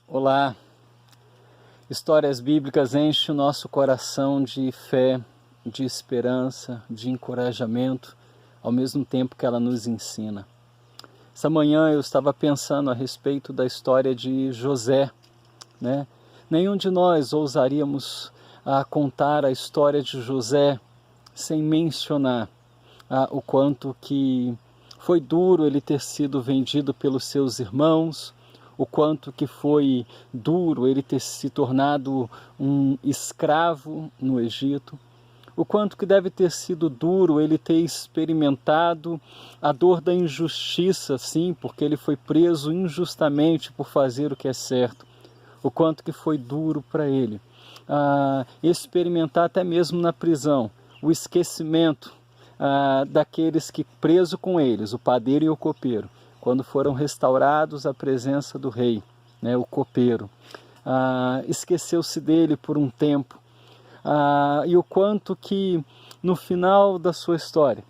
Olá! Histórias bíblicas enchem o nosso coração de fé, de esperança, de encorajamento, ao mesmo tempo que ela nos ensina. Essa manhã eu estava pensando a respeito da história de José, né? Nenhum de nós ousaríamos contar a história de José sem mencionar o quanto que foi duro ele ter sido vendido pelos seus irmãos, o quanto que foi duro ele ter se tornado um escravo no Egito, o quanto que deve ter sido duro ele ter experimentado a dor da injustiça, sim, porque ele foi preso injustamente por fazer o que é certo, o quanto que foi duro para ele experimentar até mesmo na prisão o esquecimento daqueles que preso com eles, o padeiro e o copeiro, quando foram restaurados à presença do rei, né, o copeiro, esqueceu-se dele por um tempo, e o quanto que no final da sua história,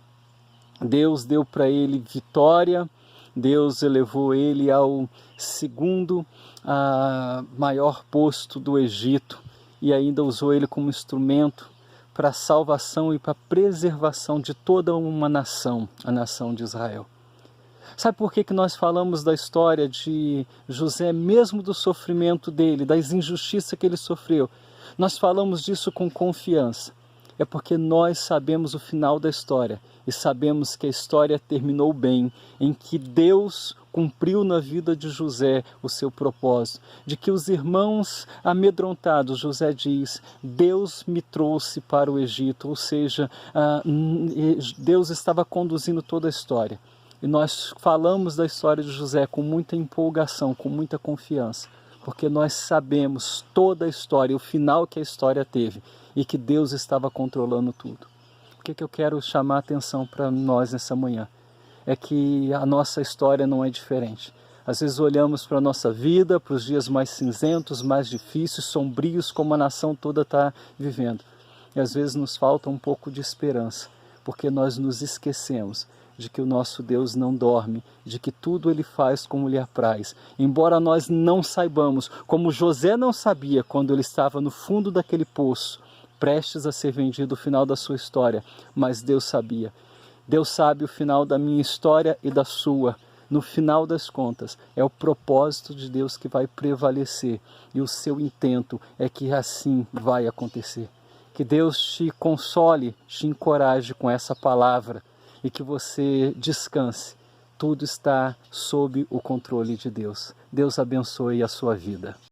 Deus deu para ele vitória, Deus elevou ele ao segundo maior posto do Egito e ainda usou ele como instrumento para a salvação e para a preservação de toda uma nação, a nação de Israel. Sabe por que nós falamos da história de José, mesmo do sofrimento dele, das injustiças que ele sofreu? Nós falamos disso com confiança. É porque nós sabemos o final da história e sabemos que a história terminou bem, em que Deus cumpriu na vida de José o seu propósito, de que os irmãos amedrontados, José diz, Deus me trouxe para o Egito, ou seja, Deus estava conduzindo toda a história. E nós falamos da história de José com muita empolgação, com muita confiança, porque nós sabemos toda a história, o final que a história teve, e que Deus estava controlando tudo. O que eu quero chamar a atenção para nós nessa manhã? É que a nossa história não é diferente. Às vezes olhamos para a nossa vida, para os dias mais cinzentos, mais difíceis, sombrios, como a nação toda está vivendo. E às vezes nos falta um pouco de esperança, porque nós nos esquecemos de que o nosso Deus não dorme, de que tudo Ele faz como lhe apraz. Embora nós não saibamos, como José não sabia quando ele estava no fundo daquele poço, prestes a ser vendido o final da sua história, mas Deus sabia. Deus sabe o final da minha história e da sua. No final das contas, é o propósito de Deus que vai prevalecer, e o seu intento é que assim vai acontecer. Que Deus te console, te encoraje com essa palavra, e que você descanse. Tudo está sob o controle de Deus. Deus abençoe a sua vida.